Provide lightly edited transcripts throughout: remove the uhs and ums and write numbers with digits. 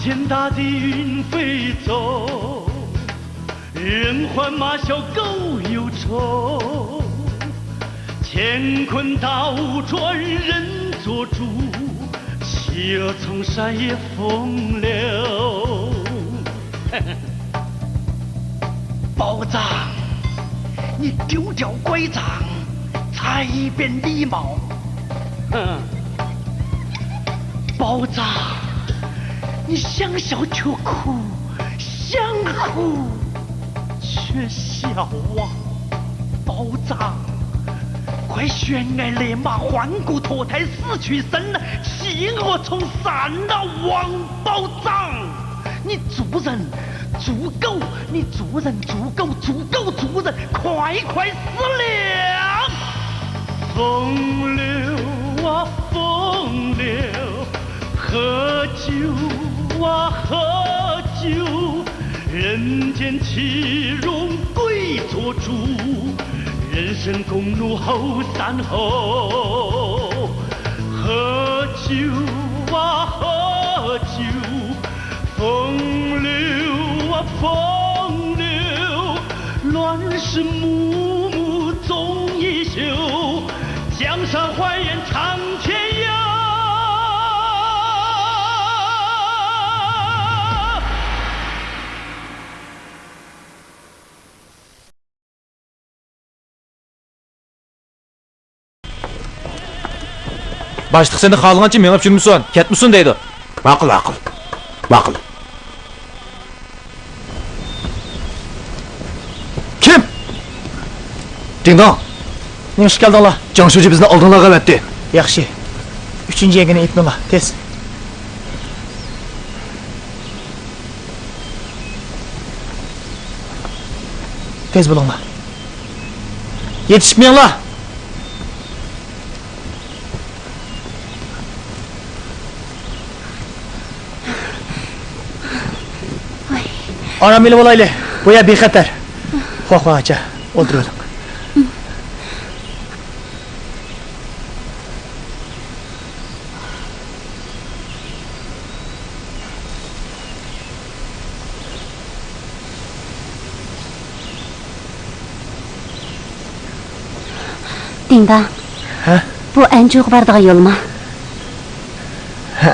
天大地云飞走，人欢马笑狗忧愁。乾坤倒转人做主，企鹅从山野风流。宝藏，你丢掉拐杖，才变礼貌。宝藏，你想笑却哭，想哭却笑啊！宝藏，快悬崖勒马，换骨脱胎，死去生来，弃我从善了！王宝藏，你做人猪狗，你做人猪狗，猪狗做人，快快死了！风流啊风流，喝酒啊喝酒，人间岂容鬼做主，人生公路后山后。喝酒啊喝酒，风流啊风流，乱世暮暮总一宿，江山换人长天涯。Başlık sen de kalığınca mengip жүрmüsün, ketmişsin deydi. Maqul, maqul. Maqul. Kim? Dingdong. Ne iş geldin la? Jangshuji bizni oldinlarga avatdi. Yaxshi. 3-chi yegini aytma la, tez. Tez bo'linglar. Yetishmanglar. Anam eli olaylı. Bu yer bexatar. Xo'x, acha, o'tiring. Dingdong. Ha? Bu Anjuga boradigan yo'lmi? Ha.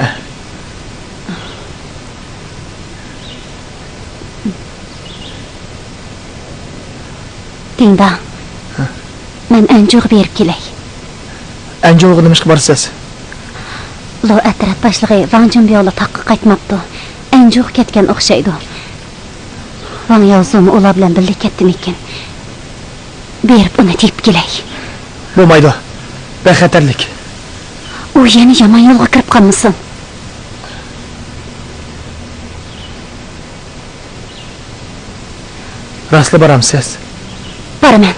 Dingdong. Men Anjuga berib kelay. Anjuga nima ishga borasiz? Lo atrat boshlig'i Wang Junbiyo'li taqqa qaytmabdi. Anjuga ketgan o'xshaydi. Wang Yaozum ular bilan birga ketdimikin? Berib uni tepib kelay. Bo'lmaydi. Bexatarlik. U yana yomon yo'lga kirib qolmasin. Rastla boramsiz? Boraman.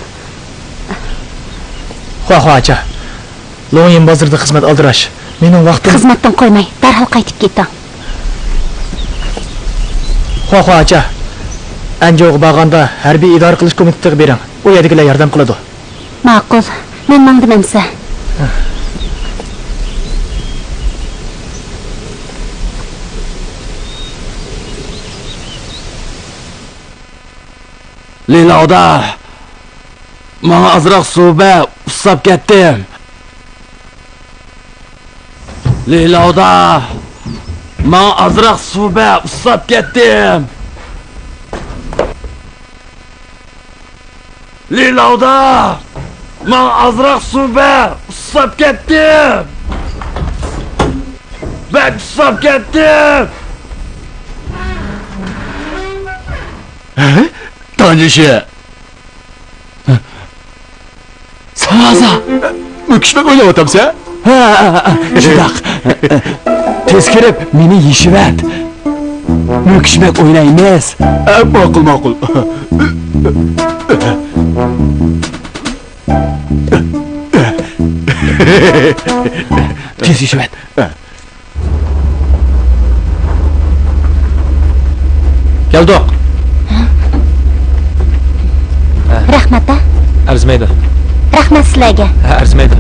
Xo'x, acha. Lo'yin bozorda xizmat aldirash. Mening vaqtim Xizmatdan qo'ymay, darhol qaytib keting. Xo'x, acha. Anjuga borganda harbiy idora qilish komitetiga bering. U yerdagilar yordam qiladi. Ma'qul. Men mangdim amsa. Leyloda. Menga azroq suva usab ketdim. Leyloda. Menga azroq suva usab ketdim. Leyloda. Menga azroq suva usab ketdim. Ben usab ketdim. Tanrışı. Sağza. Müküşmek oynayotamsa? Ha, şundaq. Tez kirib meni yeyishivat. Müküşmek oynaymiz. Ma'qul, ma'qul. Tez yeyishivat. Keldik. Rahmat. Arzimaydi. Rahmat sizlarga. Ha, arzimaydi.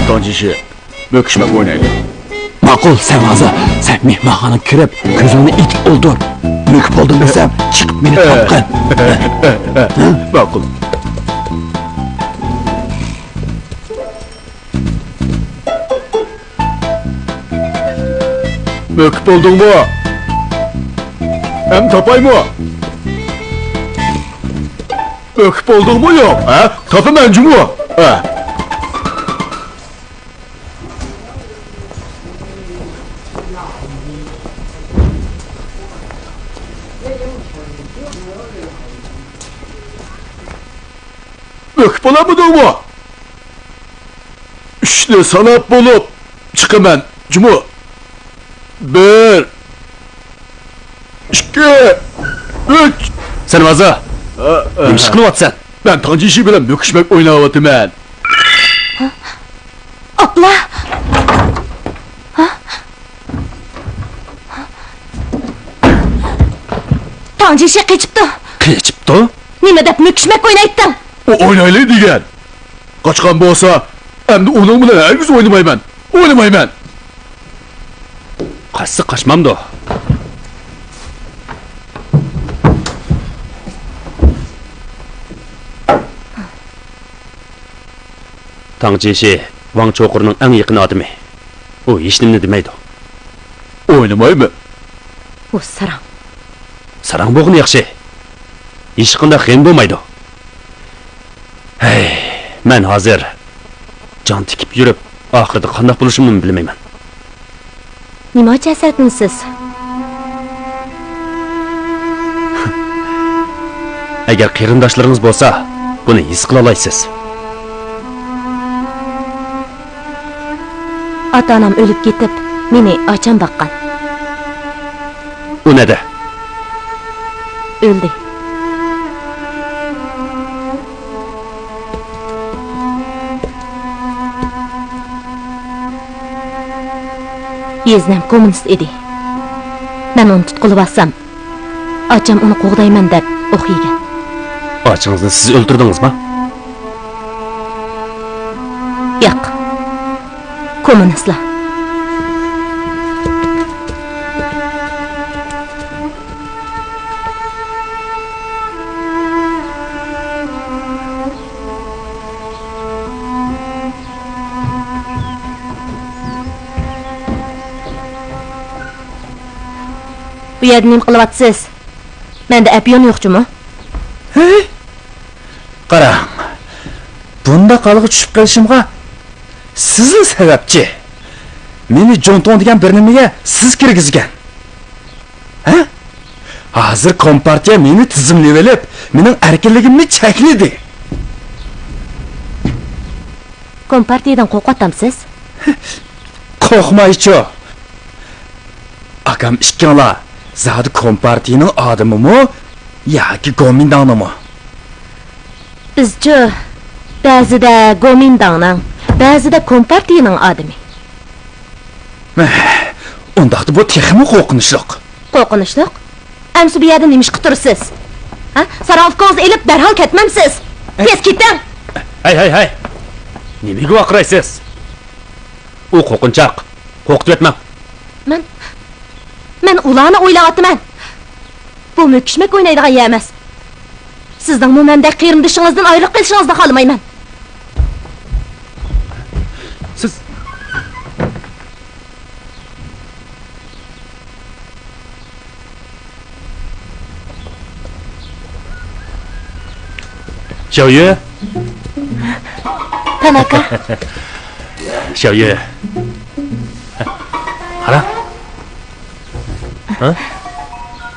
Tanjishi, möküşmek oynayın. Ma'qul, sen hozir, sen mehmonxonaga kirib, ko'zingni itib o'ldir. Mökib oldum desam, chiqib meni topqin. Ma'qul. Möküp oldun mu? Hem tapay mı? Möküp oldun mu yok? Ha? Tapı bence mu? Ha? Möküp olamadın mı? İşte sanat bulup çıkımen cumu. Bir, iki, üç. Sen hozir nima ish qilyapsan? Ben Tanjishi bilan möküşmek oynayapman. Abla! Tanjishi qechibdi. Qechibdi? Nima deb möküşmek o'ynaytding? O oynaylı degan. Kaçkan bo'lsa, endi onun bilan herkes oynamayman. Oynamayman. Qaysi qaçmamdi? Tangjishi Wang Choqurning eng yaqin odami. U hech nima demaydi. Oynamayman. U sarang. Sarang bo'lgani yaxshi. Hech qanday qiyin bo'lmaydi. Hey, men hozir jon tikib yurib, oxirida qanday bo'lishimni bilmayman. Nima jasadinsiz? Agar qarindoshlaringiz bo'lsa, buni his qila olasiz. Ota-onam o'lib ketib, meni ocham baqqan. U neda? O'ldi. Yeznam kommunist edi. Men uni tutqilib olsam, ocham uni qo'g'dayman deb o'qigan. Ochingizni siz o'ldirdingizmi? Yo'q. Kommunistlar. Bu yerda nima qilyapsiz? Menda apyon yo'qchimi? Qarang. Bunda qalg'i tushib qolishimga sizning sababchi. Meni jonton degan bir nimaga siz kirgizgan. Ha? Hozir kompartiya meni tizimlab olib, mening erkinligimni chekladi. Kompartiyadan qo'rqatamsiz? Qo'rqmaychi. Akam ikkallar zodi kompartiyaning odamimi yoki gomindonimi? Bizchi ba'zida gomindonning, ba'zida kompartiyaning odami. Undaqda bu texmi qo'rqinchliq. Qo'rqinchliq? Amsi bu yerda nima ish qilib turibsiz? Ha? Sarovkozni elib darhol ketmamsiz. Tez keting. Hay. Nimaga vaqiraysiz? U qo'rqinchoq. Qo'rqitib etmang. Men ularni o'ylayapman. Bu möküşmek o'ynaydigan yer emas. Sizning bu menda qiyrimdishingizdan ayrilib qolishingizni xohlamayman. Siz Xiaoyu, Tanaka, Xiaoyu. Qara.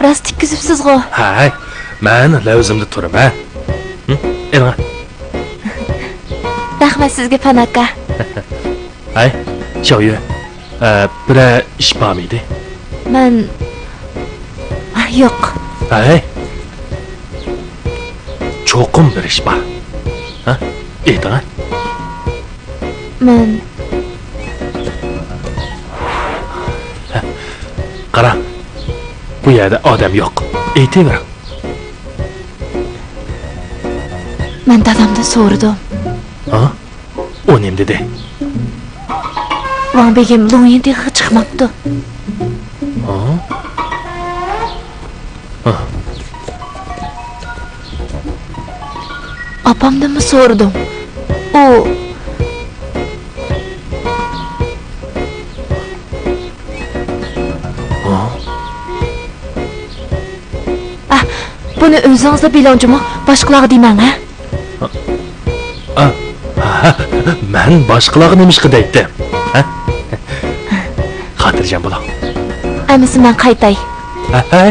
rost tikkizibsiz-ku. Hay, men lavzimda turaman. Ena. Rahmat sizga, Tanaka. Hay, Xiaoyu. Bir ish bormidi? Men yo'q. Hey. Cho'qim bir ish bor. Ha? Ayting. Men Qarang. Bu yerda odam yo'q. Aytavering. men dadamdan so'radim. Ha? O nima dedi? Wang begim Luyin deyə chiqmabdi. Apamdan mı so'radim? O buni o'zingizda bilonjimi? Boshqalarga demang, ha? Men boshqalarga nima ish qildim? Ha? Xotirjam bo'ling. Amisi men qaytay. Ha,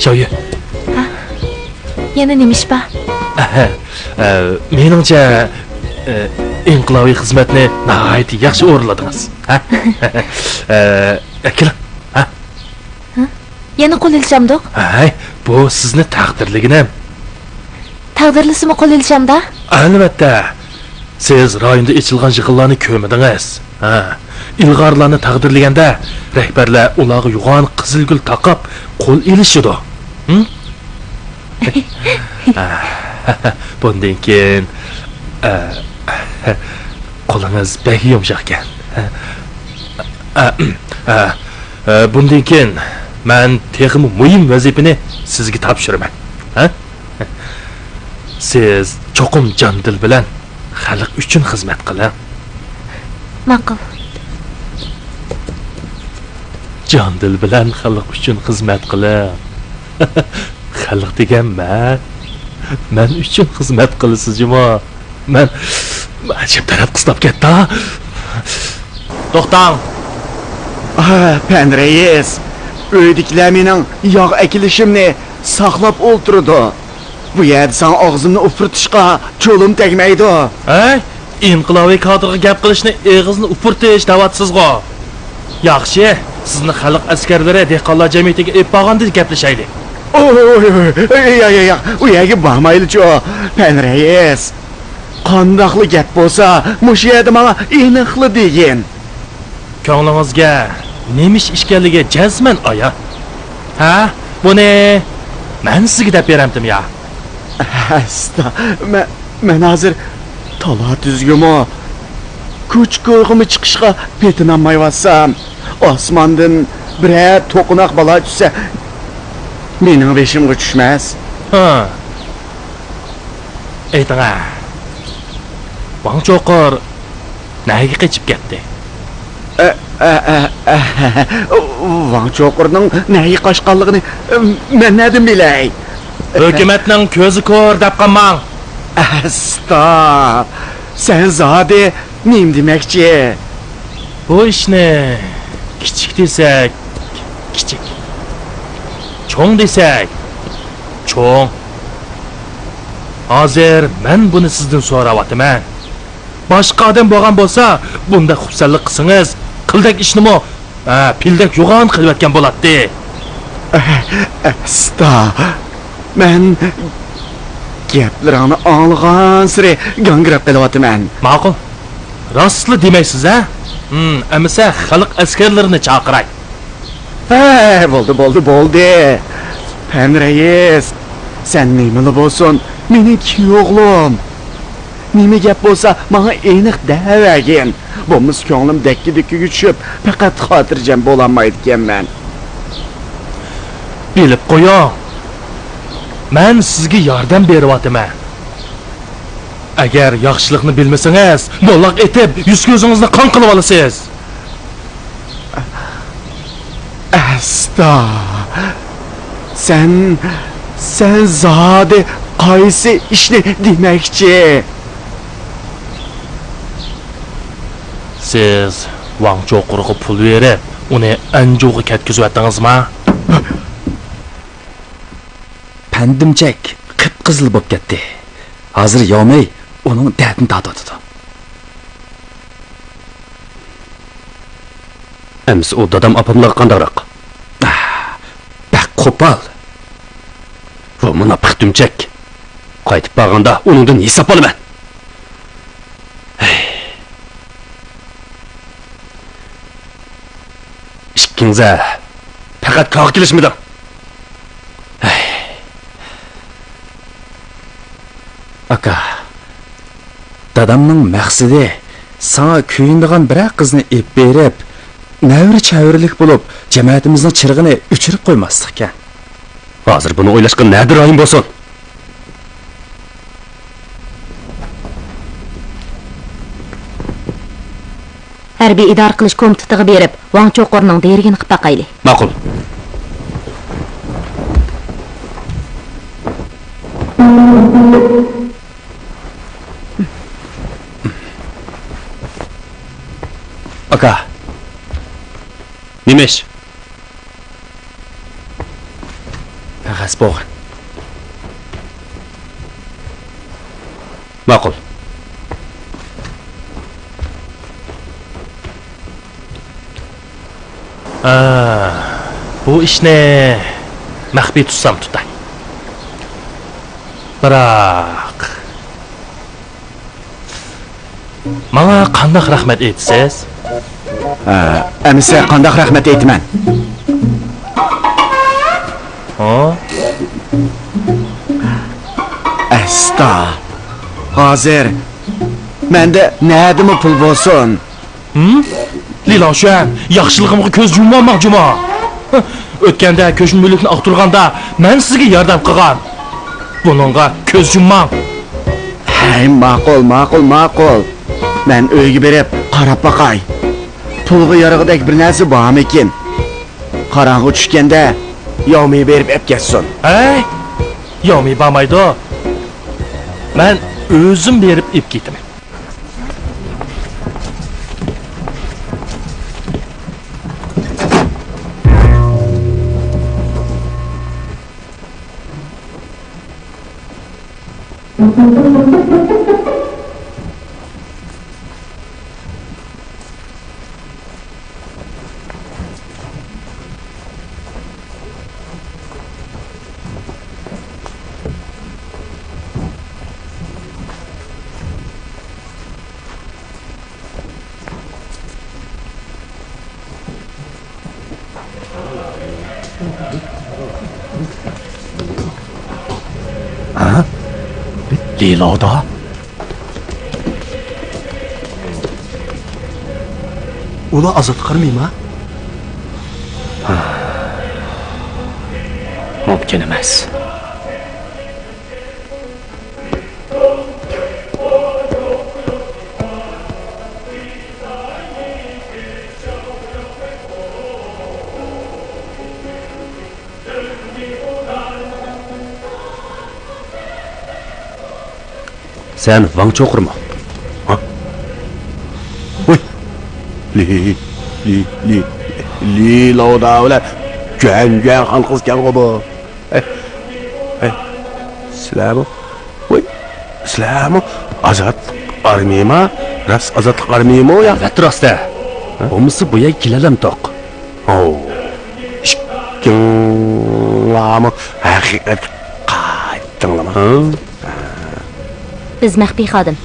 shoyi. Yana nima ish bor? Meningcha inqilobiy xizmatni nihoyat yaxshi o'rinladingiz. Ha? Keling. Ha? Yana qo'l ilishamdiq. Hay, bu sizni taqdirliginam. Taqdirlisimi qo'l ilishamda? Albatta. Siz rayonda ichilgan yig'inlarni ko'rmadingiz. Ha. İlg'orlarni taqdirlaganda rahbarlar ularga yo'g'on qizilgul taqib qo'l ilishidi. Bundan keyin qo'lingiz bek yumshoq ekan. Bundan keyin men texmi muhim vazifani sizga topshiraman. Ha? Siz cho'qim jon dil bilan xalq uchun xizmat qiling. Ma'qul. Jon dil bilan xalq uchun xizmat qiling. Xalq degan men uchun xizmat qilasizmi? Men ajab taraf qistab ketdi. To'xtang. Pen reis, uydagilar mening yog' ekilishimni saqlab o'ltirdi. Bu yerda sen og'zimni upurtishga cho'lim tegmaydi. Hey, inqilobiy kadrga gap qilishni og'izni upurtish da'vatsizg'o. Yaxshi, sizni xalq askarlari dehqonlar jamiyatiga olib borganda gaplashaylik. U yerga bormayli-chu, Pen reis. Qandoqli gap bo'lsa, mush yerda menga aniqli degin. Ko'nglingizga nemish ishkanligi jazman oya. Ha? Buni men sizga deb beramdim ya. Asta, men hozir to'la tuzgimi? Kuch ko'rg'imi chiqishga petinolmayapsam, osmondan biror to'qinoq balo tushsa, mening beshimga tushmas. Ha. Ayting. Wang Cho'qir nega qochib ketdi? Wang Cho'qirning nega qochganligini men nedim bilay? Hukumatning ko'zi ko'r deb qolmang. Asta. Sen zade nim demakchi? Bu ishni kichik desak, kichik. Cho'ng desak, cho'ng. Hozir men buni sizdan so'rayapman. Boshqa odam bo'lgan bo'lsa, bunda xursandlik qilsangiz, qildak ishnimi, pildak yo'g'on qilayotgan bo'ladi. Asta. Men gaplaringni olgan siri gangrab qilyapman. Ma'qul. Rostli demaysiz, ha? Amisa xalq askarlarini chaqiray. Bo'ldi. Pen reis, sen nimali bo'lsin, mening o'g'lim. Nima gap bo'lsa, menga aniq davagin. Bo'lmas ko'nglim dakki-dakkiga tushib, faqat xotirjam bo'lolmaydi ekanman. Bilib qo'ying. Men sizga yordam beryapman. Agar yaxshilikni bilmasangiz, bo'loq etib, yuz ko'zingizni qon qilib olasiz. Asta. Sen zodi qaysi ishni demakchi? Siz Wang Cho'qirga pul berib, uni Anjouga ketkizayotdingizmi? Pandimchak qip-qizil bo'lib ketdi. Hozir yomay uning dardini tatadi. Ems u dadam opamlarga qandaqroq? Bak qo'pol. kutumchak. Qaytib borganda uningdan hisob olaman. Ikkingiz faqat qoq kelishmiding? Aka, dadamning maqsadi sana kuyindigan bir qizni ep berib, navri chavrilik bo'lib, jamoatimizning chirig'ini o'chirib qo'ymaslik ekan. Hozir buni o'ylashga nadir oyim bo'lsin. Harbiy idora qilish komitetiga berib, Wang Cho'qorning derigini qilib baqayli. Ma'qul. Aka, Nima ish? qog'oz bo'g'in. Ma'qul. Bu ishni maxfiy tutsam tutay. Biroq Mana qanday rahmat aytsiz? Əmisə qandaq rəhmət etmən. Ha? Əsta. Hazır. Məndə nədimi pul bolsun? Liloşan, yaxşılığımga ko'z yummamoq juma. O'tganda ko'shun mulkni aqturganda men sizga yordam qilgan. Buningga ko'z yummang. Hey, ma'qul. Mən öyga berib qarab baqay. Pulga yarıqdak bir narsa bormi ekan? Qarang'i tushganda yo'may berib ep ketsin. Hey, yo'may bormaydi. Men o'zim berib ip ketaman. Liloda. Ular azad qilmaymi? Mumkin emas. Sen Wang Cho'qurmi? Ha? Oy. Liloda ular Gön xalqizgan bu. Sizlarmi? Oy. Sizlarmi? Azad armiyami? Ras azad armiyami ya? Albatta rosta. Bo'lmasa bu yer kelalam toq. Ishkinglarmi? Haqiqat qaytinglarmi? Biz maxfiy xodim.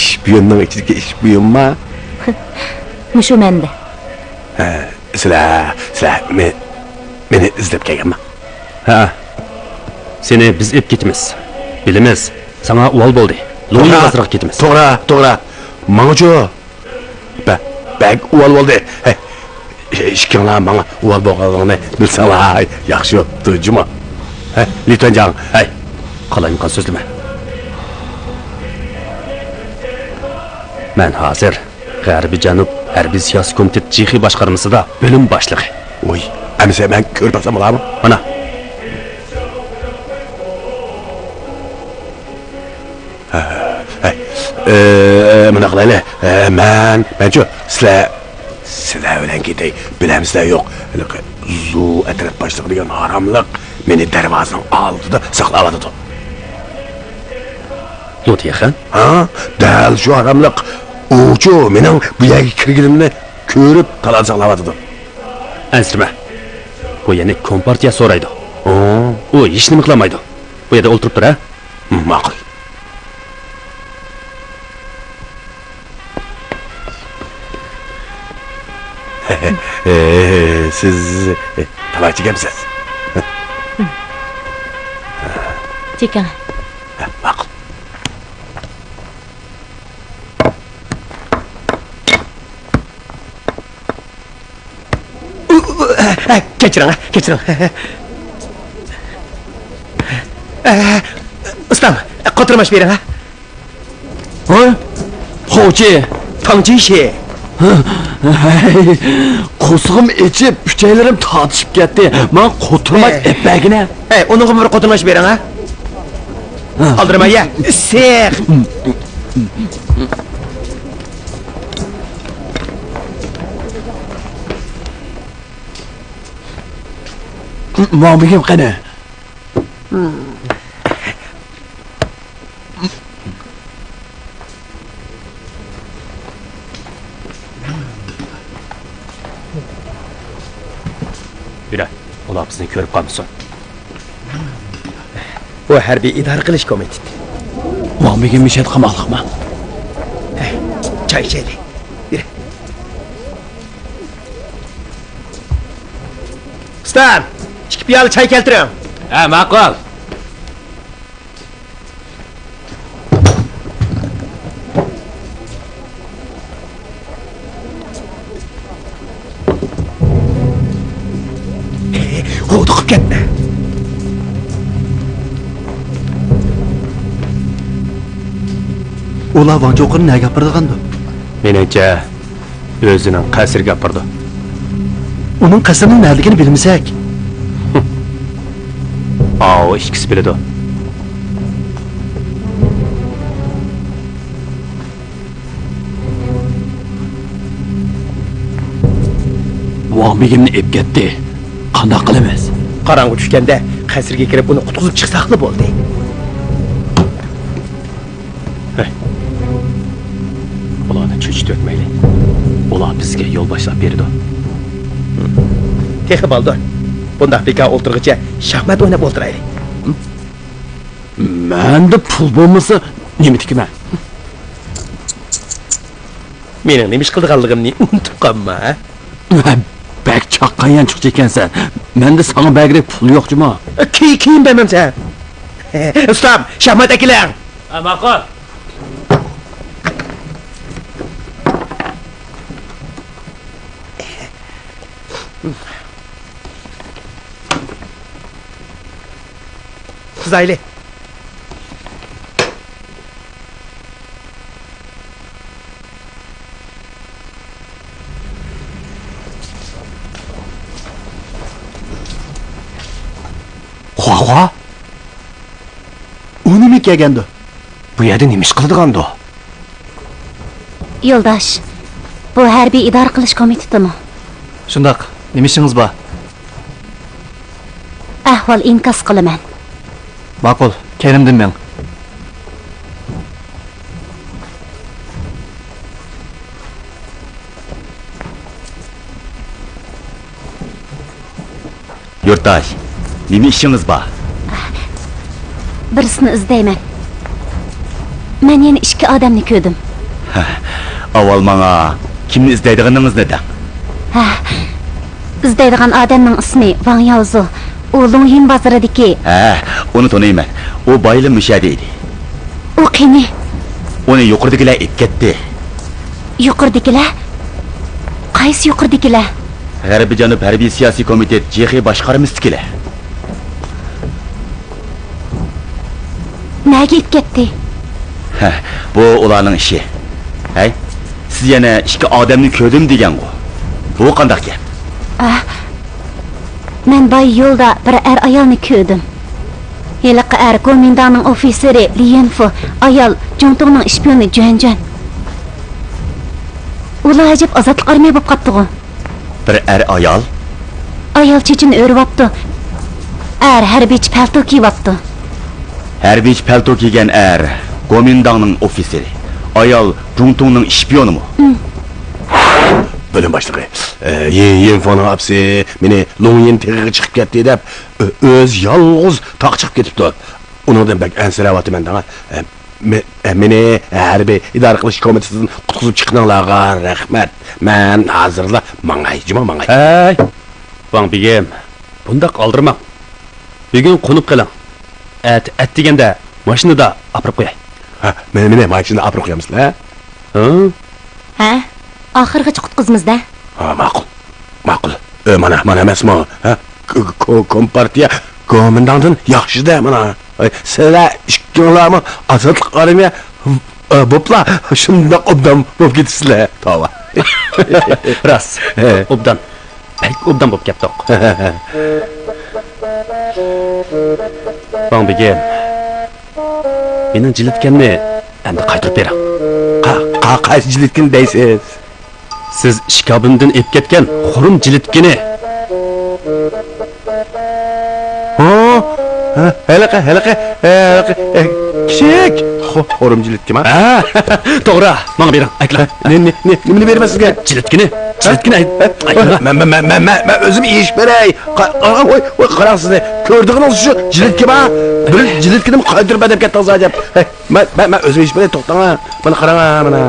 Şpiyonning ichidagi şpiyonmi? Mushu menda. Sizlar meni izlab kelganmi? Ha. Seni biz ep ketimiz. Bilimiz. Sana uval bo'ldi. Lo'yi azroq ketimiz. To'g'ri. Mang'u. Bak uval bo'ldi. Ishkinglar menga uval bo'lganligini bilsanglar, yaxshi tuyjimi? Litonjang, Qalayimqan so'zlama. Men hozir G'arbiy Janub Harbiy siyosiy komitet Chexi boshqarmasida bo'lim boshlig'i. Oy, amsa men ko'rpasam bo'ladimi? Mana. Mana qilayli. Men-chu sizlar bilan ketay. Bilamsizlar yo'q. Zu atraf boshlig'i degan haramliq meni darvozaning oldida saqlab oladi. Lutiyxan? Ha, dal shu haramliq o'chu mening bu yerga kirganimni ko'rib talon saqlab oladi. Ansirma. Bu yana kompartiya so'raydi. u hech nima qilmaydi. Bu yerda o'ltirib tur, ha? Ma'qul. Siz tavachigamsiz? Cheking. Ma'qul. Kechiring, kechiring. Ustam, qotirmash bering, ha? Hoy, Hoji, Tangjishi. qo'sig'im ichib, uchaylarim tortishib ketdi. Men qo'tirmak epagina. Uningga bir qotirmash bering, ha? Aldirma, ya. Seq. Momigim qani? Yura, ular bizni ko'rib qolmasin. Bu harbiy idora qilish komiteti. Momigim mishat qamoqliqman. Choy ichaylik. Yur. Ustam, 2 piyola choy keltiring. Ha, ma'qul. Qo'diqib ketdi. Ular Vanjoqni nega gapirdigandi? Meningcha o'zining qasriga gapirdi. Uning qasrining nerligini bilmasak. O ikkisi biladi. Momigimni ep ketdi. Qanday qilamiz? Qorong'i tushganda qasrga kirib uni qutqizib chiqsaqli bo'ldi. Ularni cho'chitib o'tmaylik. Ular bizga yo'l boshlab berdi. Texi baldur. Bundaq beka o'ltirg'icha shaxmat o'ynab o'ltiraylik. Menda pul bo'lmasa, nima tikiman? Mening nima ish qilganligimni unutib qolma. Bak chaqqan yanchiq ekansan. Menda sana bag'rek pul yo'q-juma. Keyin bermamsan. Ustam, shaxmat akilar. Ha, ma'qul. Zayli. Xo'xa, U nima kelgandi? Bu yerda nima ish qiladigan-do? Yo'ldosh, bu harbiy idora qilish komitetimi? Shundaq, nima ishingiz bor? Ahvol inkos qilaman. Ma'qul, kelimdim men. Yurtdosh, nima ishingiz bor? Birisini izlayman. Men yana 2 odamni ko'rdim. Avval menga kimni izlaydiganingizni dang. İzdeydigan odamning ismi Wang Yaozu. U Longyin bozoridagi. Uni tanıyman. O baylı müşahede idi. U qani? Uni yuqordagilar ep ketdi. Yuqordagilar? Qaysi yuqordagilar? G'arbiy Janub harbiy siyosiy komitet JX boshqarmasidagilar. Nega ep ketdi? Bu ularning ishi. Hay, siz yana 2 odamni ko'rdim degan-ku. Bu qanday gap? Men bay yo'lda bir ayolni ko'rdim. Yiliqi komendanning ofitseri Li Yanfu, ayol Jongtongning ishpiyoni Juanjuan. Ular ajab ozodlik armiya bo'lib qopti-ku. Bir ayol? Ayol chechini o'ribapti. Harbiychi palto kiyyapti. Harbiy palto kiygan komendantning ofitseri. Ayol Jongtongning ishpiyonimi? Bo'lim boshlig'i. Yenfonu hapsi meni Longyen tegiga chiqib ketdi deb o'z yolg'iz taq chiqib ketibdi. Uningdan bak ansirayotiman da. Meni harbiy idora qilish komitetidan qutqizib chiqdinglarga rahmat. Men hozirla mangay. Hey! Van Bigem, bundaq aldırma. Bugun qo'nib qoling. At deganda mashinada apirib qo'yay. Meni mashinada apirib qo'yamizlar. Ha? Oxirgacha qutqizmizda. Ma'qul. Mana emasmi? Kompartiya komandandan yaxshi-da mana. Sizlar ikkinglarmi azodlik armiya bo'pla shundoq obdan bo'lib ketisizlar. Tova. Ras. Obdan. Pek obdan bo'lib ketdik. Van Bigem. Mening jilitkamni endi qaytarib bering. Qaysi jilitkin deysiz? Siz ishkabimdan ep ketgan xurum jilitkini. Helaqa. Kichik. Xurum jilitkim ha? To'g'ri. Menga bering. Aytla. Nimani berman sizga? Jilitkini aytla. Men o'zim ish beray. Voy qarang sizni. Ko'rdingiz shu jilitkim ha? Bir jilitkinim qaytirib deb ketdingiz ajab. Men o'zim ish beray, to'xtang. Mana qarang mana.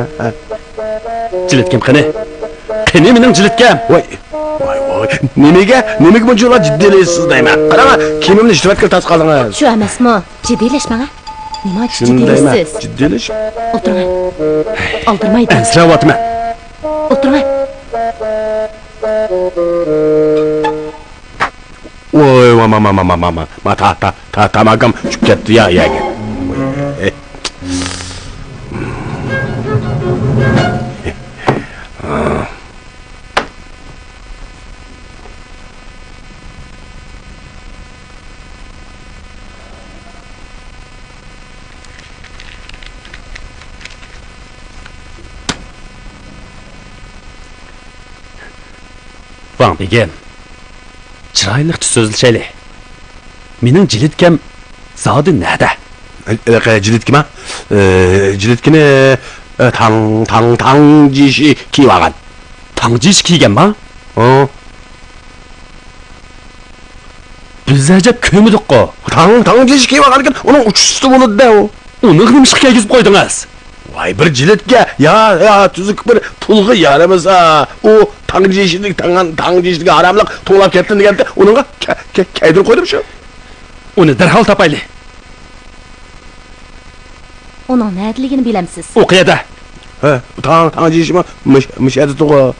Jilitkim qani? Qani mening jilitkam. Voy. Nimaga bunchalar jiddiylaysiz deyman. Qarang, kiyimimni ishlatib tasib qoldingiz. Shu emasmi? Jiddiylashmang. Nima Shundaymi? jiddiylaysiz? Jiddiylash? O'tiring. Oldirmaydi. Ansirayotiman. O'tiring. Voy, mama. Tamagam tushib ketdi ya. Van Bigem. Chiroyli so'zlashaylik. Mening jilitkam zodi nada? Jilitkimi? Jilitkini tang jishi kiyib olgan. Tangjish kiyganmi? Biz ajab ko'midik-ku. Tang jishi kiyib olgan ekan, uning uchishdi bo'ladi-da u. Uni nimishga kiygizib qo'ydingiz? Vay bir jilitga ya tuzuk bir pulga yaramasa o tangcişlik haramlık to'lab ketdi deganda uningga kaydirib qo'ydim shu. Uni darhol topaylik. Uning nadaligini bilamsiz. U qayerda? Tangcişimi mishadi to'g'ri.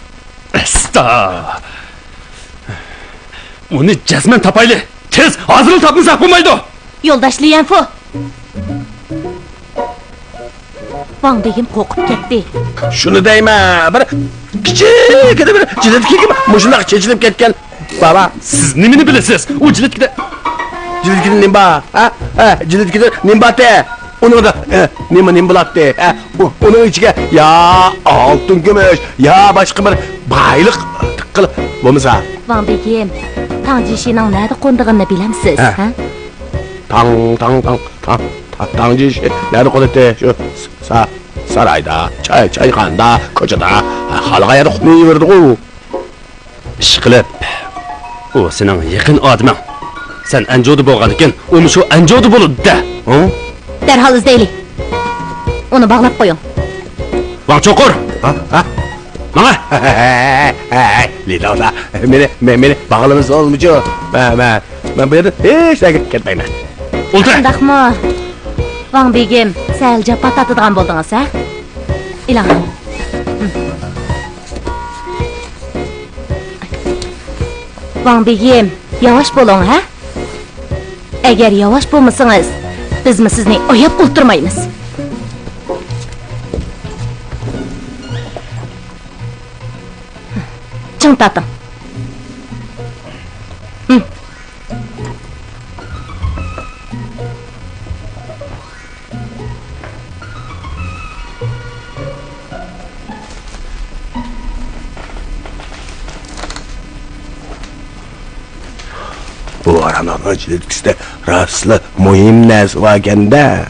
Esta. Uni jazman topaylik. Tez, hozir topmasak bo'lmaydi. Yo'ldoshli info. Van Bigem qo'rqib ketdi. Shuni deyman, bir kichik bir jilitkiga mushundoq chechilib ketgan. Baba, siz nimani bilasiz? U jilitkida nimba, jilitkida nimbate. Uningda nima bo'ladi? Uning ichiga ya oltin kumush, ya boshqa bir boylik qilib bo'lmasa. Van Bigem, Tangjishining nada qo'ndig'ini bilamsiz, ha? Tangjishi nada qo'ydi shu sarayda, çayxonada, ko'chada, xalqqa yana xunay berdi-ku. Ish qilib, u sening yaqin odaming. Sen Anjoda bo'lgan ekan, u shu Anjoda bo'ladi-da. Darhol izlaylik. Uni bog'lab qo'ying. Van Cho'qur. Mana. Lidola, meni bog'lamiz olmuchu. Men bu yerda hech narsa ketmayman. O'ldir. Shundaqmi? Van Bigem, sal japa tatadigan bo'ldingiz, ha? Ilohim. Van Bigem, yavaş bo'ling, ha? Agar yavaş bo'lmasangiz, bizmi sizni oyab o'ltirmaymiz. Ching tating. Bu aranın jilitkisida rasli muhim narsa bor ekanda.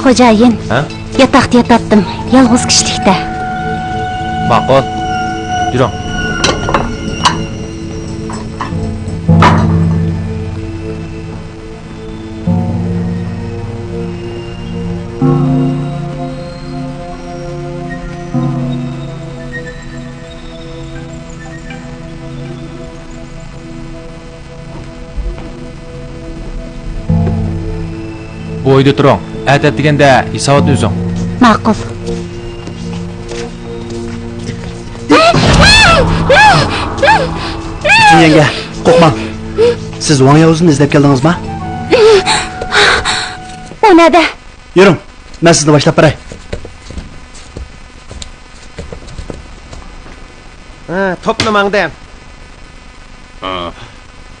Xo'jayin, Ha? yotoqda yotdim, yolg'iz kishlikda. Ma'qul. Yuring. Bu uyda turing. Aytib deganda hisobotni o'zing. Ma'qul. Bütün yenge, qo'rqmang. Siz Wang Yoz'ni izlab keldingizmi? U nada? Yuring, men sizni boshlab beray. Topni mangdam.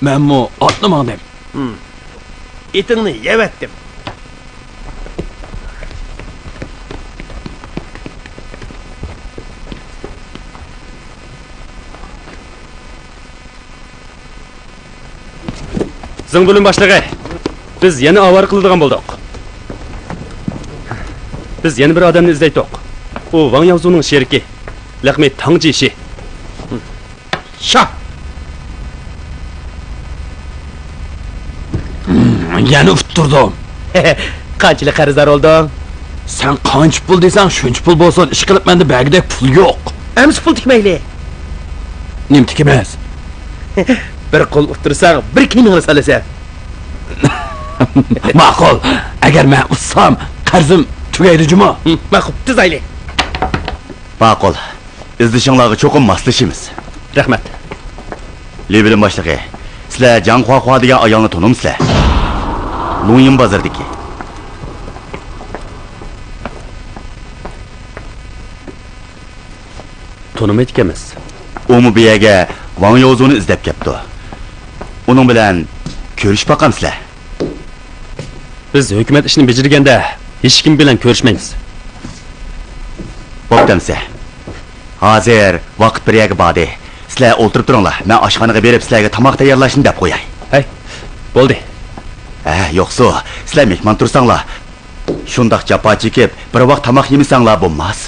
Menmu otni mangdim. Itingni yevetdim. Zing bo'lim boshlig'i. Biz yana avar qiladigan bo'ldik. Biz yana bir odamni izlaydik. U Wang Yaozuning sheriki. Laqmi Tangji Shi. Şah. Yana uttirdim. Qanchalik qarzdor olding? Sen qancha pul desang, shuncha pul bo'lsin, ish qilib menda bagidek pul yo'q. Ems pul tikmayli. Nim tikmas. Bir qo'l uttirsang, bir kuningni salasan. Ma'qul. Agar men utsam, qarzim tugaydi juma. Ma'qul, tizayli. Ma'qul. İzdishinglarga cho'qim moslashamiz. Rahmat. Lebilim boshlig'i, sizlar Jang Hua degan ayolni tanimsizlar? Lunyin bozoridagi. Tanımaydı emas. U bu yerga Wang Yoz'ni izlab kelibdi. Uning bilan ko'rishib boqamsizlar. Biz hukumat ishini bajarganda hech kim bilan ko'rishmaymiz. Bo'ptimsa. Hozir vaqt bir yerga bordi. Sizlar o'tirib turinglar. Men oshxonaga berib sizlarga tomoq tayyorlashni deb qo'yay. Hay, bo'ldi. Yo'qsa, sizlar mehmon tursanglar, shundoq jafo chekib, bir vaqt tomoq yemasanglar bo'lmas.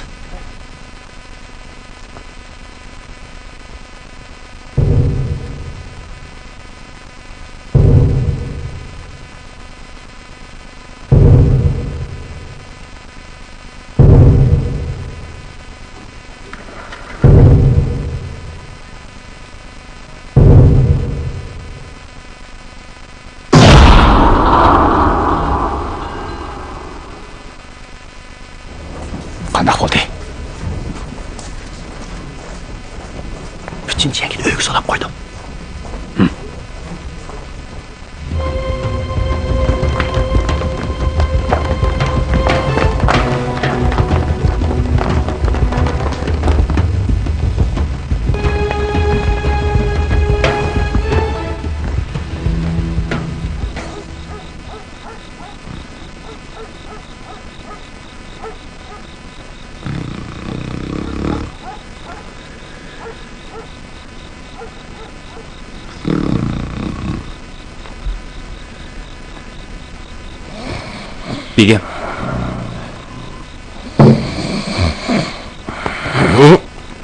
Qanday bo'ldi? Bütün chekini uyga solib qo'ydim. Begim.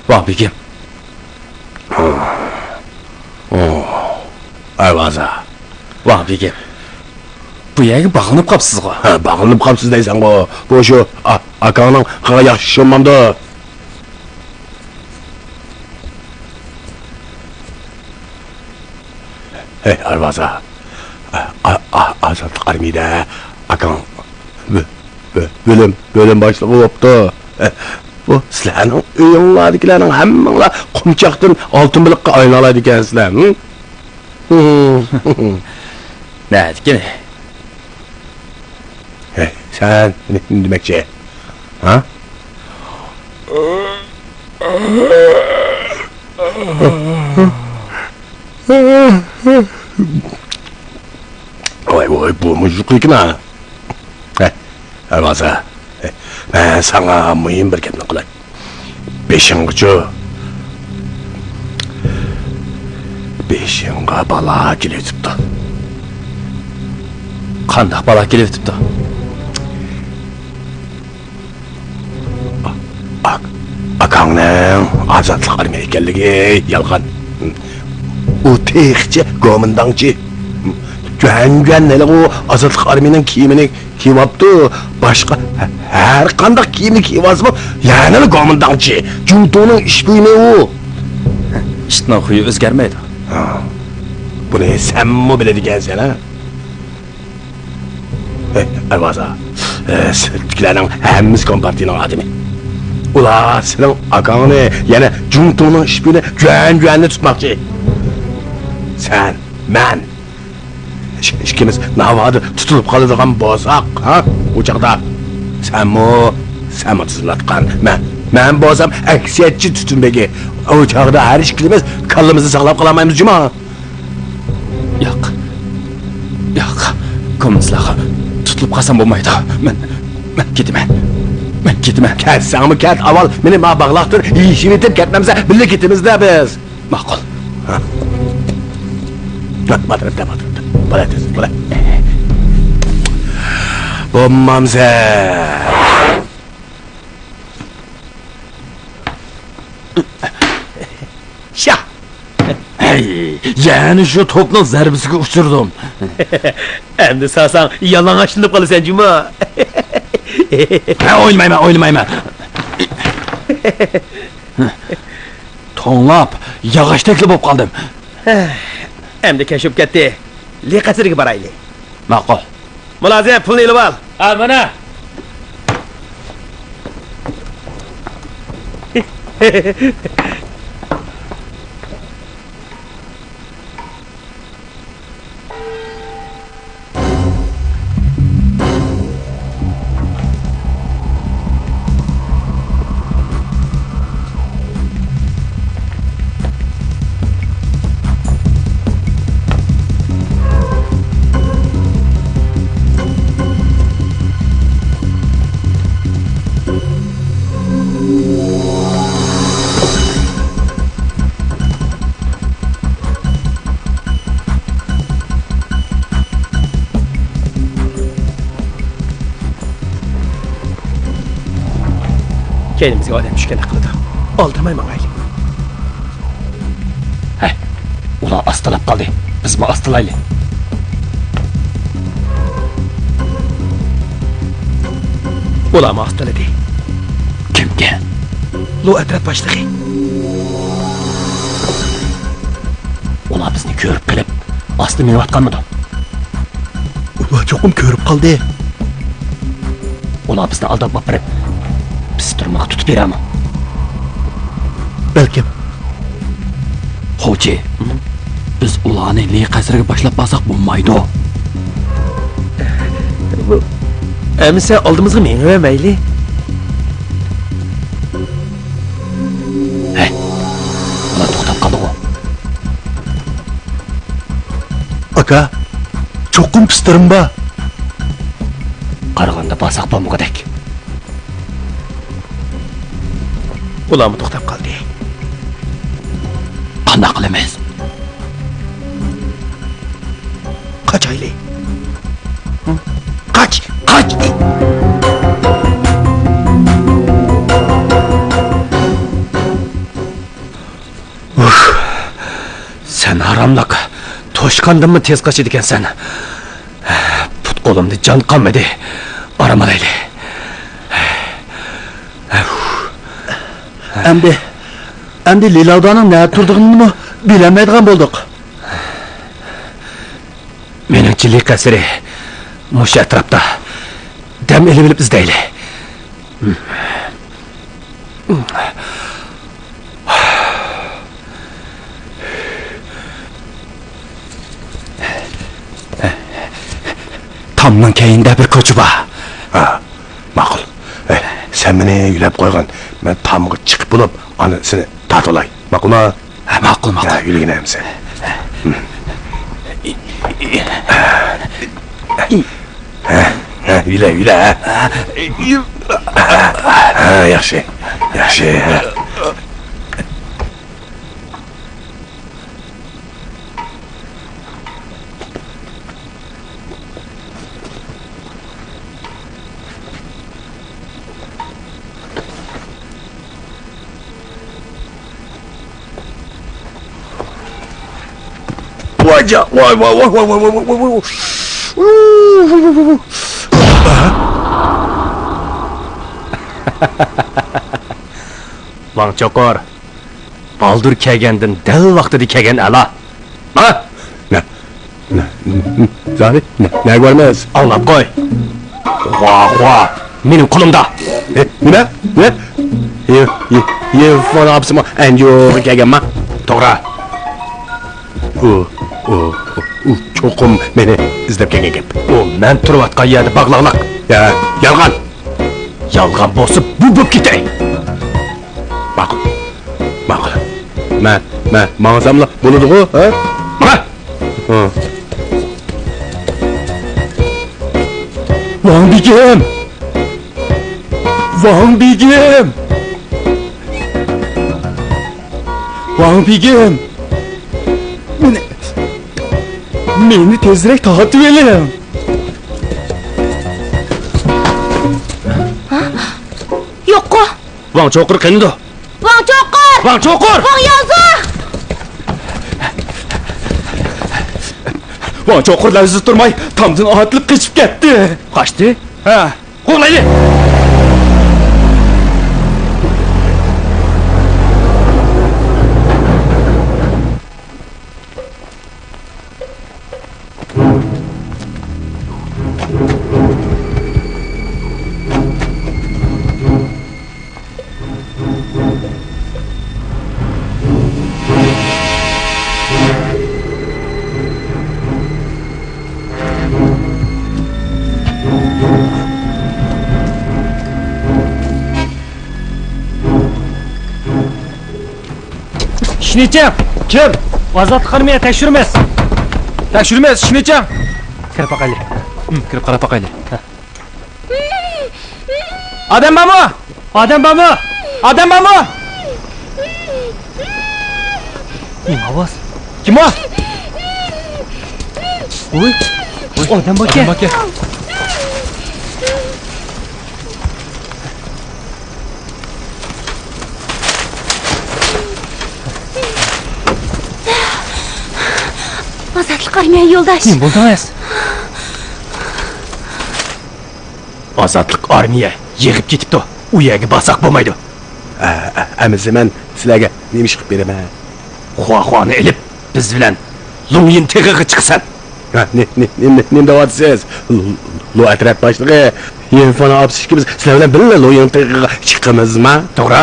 Vah begim. Ayvaza. Vah begim. Bu yerga bog'lanib qolibsiz-ku. Ha, bog'lanib qolibsiz deysan-ku. Bu shu akaning qara yaxshi ishonmamda. Hey, Ayvaza. Azat qarmida. Akang bölüm başlığı oluptu. Bu sizlarning uyinglardagilarning hammanglar qumchoqdan oltin biliqqa aylanadi ekansizlar. Ne dikene? Hey, sen ne demekçi? Ha? Vay bu muzlukluk ne? Elbasa, ben sana mühim bir gapni qilay. Beshinga bala kelayotibdi. Qandoq balo kelyapti? azatlık army ekanligi yalgan. O texçi komandantçı. Güven hele o azatlık arminin kiyimini kiyipti. Başka her kandak kiyimini kiyipazmı? Yani komandantçı. Junto'nun iş buyunu o. İşte huyu özgermeydi. Bunu sen mi bilediken ha? Ayvaza. Sizlerden hemiz kompartinin adımı. Ula senin akanı yani Junto'nun iş buyunu güvenli tutmakçı. Sen, ben. İkimiz navadı tutulup kalırdıgan bozak, ha? Uçakta. Sen mi tuzlatkan? Ben bozam aksiyetçi tutun beki. Uçakta her işkimiz kallımızı sağlap kalamayımız cuma. Yok. Kommunistlarga tutulup kalsam olmaydı. Ben gitmem. Ketsen mi ket aval beni ma bağlaktır. İşini itip ketmemize birlik itimiz de biz. Makul. Batırıp da. Bırak. Bombam sen. Şah. Yani şu topla zerbisiga uçurdum. Endi sasan yalan açılıp kalı sen cuma. Oynamayman. Tonlap, yağış tekli bop kaldım. Endi keşip ketdi. Li qasırga barayli. Makul. Mulazim pulni ilib al. Al mana. Kendimizga odam tushgan qildi. Oldirmayman ayli. Ular astalab kaldı. Biz mi astalaylı? Ularni ostaladi. Kimga? Lo atrat boshlig'i. Ular bizni ko'rib kelib, aslı meniyotganmidi? Ulan çokum körüp kaldı. Ular bizni aldab bopirib, biz turmoq tutib berami? Belki. Hoji, biz ularni Li qasriga boshlab borsak bo'lmaydi. Endi sen oldimizga mengavermayli. Ular to'xtab qoldi. Aka, çokum pıstırım ba. Qaraganda borsak bo'lmagudek. Ularni to'xtab qoldi. Qanday qilamiz? Qoch ayli. Kaç. Sen haramlıq. Toşqandın mı tez qaçıdı eken sen? Put kolumda can qalmadı. Aramalaylı. Endi Lilavdanın ne turduğunu mu bilemeydiğen bulduk. Menimçilik qasri mush atrofda. Dam ilib izlayli. Tamdan keyinde bir koçu var. Ha, makul. Sen beni yülep koygan. Ben tamgı çıkıp bulup anasını tat olay. Makul mu? Makul. Ya yürü yine sen. Yürü. Yaxşı. Aca. Vay vay vay vay vay vay vay vay. Van Çokor. Baldur kelgendin, del vaqtida kelgan ala. Ha? Zahri ne görmez? Anlap qo'y. Hua, mening qo'limda. Nima? Ne? Yevfon abisimi anjo kelganman. To'g'ri. U cho'qim meni izlab kelgan gap. U men turayotgan yerda bog'liqliq. Ya, yolg'on. Yolg'on bo'lsa, bu bo'lib ketay. Ma'qul. Men ma'zamla bo'ladi-ku, ha? Mana. Van Bigim! Van Bigim! Van Bigim! Meni tezroq tortib eling. Yo'q-ku. Van Çokor qanday? Van Çokor! Van Çokor! Van Yozu! Van Çoqurlar izi turmay, tamdan atılıb keçib ketdi. Qaçdı? Ha, Qo'laydi. Ishnicham, kim? Ozodlik armiya tekshirmas. tekshirmas, ishnicham. Kirib boqaylik. Kirib qarab boqaylik. Odam bormi? Odam bormi? Odam bormi? Kim ovoz? Kim o? Voy, odam bor ekan. Ozodlik armiya yo'ldosh. Kim bo'ldingiz? Ozodlik armiya yig'ib ketibdi. U yerga bosaq bo'lmaydi. Amisi men sizlarga nima ish qilib beraman? Xuaxuani ilib biz bilan Lungyin teg'iga chiqsan. Ne deyapsiz? Lo atraf boshlig'i Yevfon abisi ikimiz sizlar bilan birga Lo'yin teg'iga chiqamizmi? To'g'ri.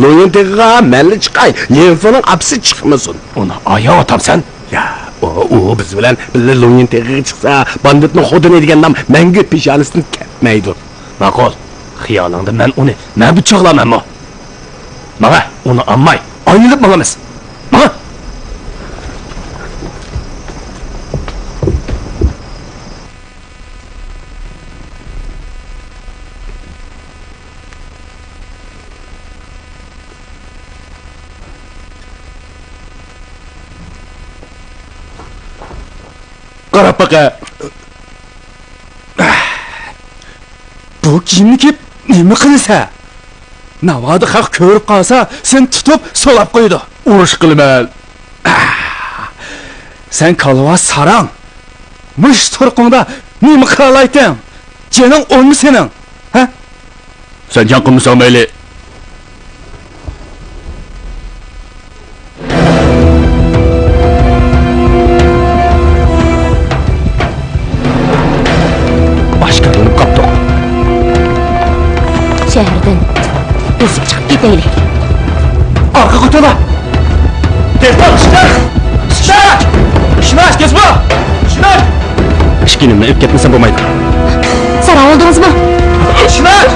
Lo'yin teg'iga menli chiqay, Yevfonning abisi chiqmasin. Uni oyoq otamsan. Ya, o biz bilan birga Lo'yin teg'iga chiqsa, banditning xudini degandan menga peshonasidan ketmaydi. Ma'qul. Xiyolingda men uni pichoqlamanmi? Mana uni olmay, aylanib boramiz. Mana Qarab baqa. Bu kimni kep nima qilsa? Navoda xalq ko'rib qolsa, sen tutib solab qo'ydi. Urush qilman. Sen kalva sarang. Mush turqingda nima qilalaysan? Jening o'lmi sening? Ha? sen jon qilmasan mayli. Boshqa bo'lib qopdik. Shahardan o'zib chiqib ketaylik. Arqa qutula. Tezroq ishlar. Ishlar! Ishlar, tezroq. Ishlar! Ishkinimni ib ketmasam bo'lmaydi. Sara oldingizmi? Ishlar!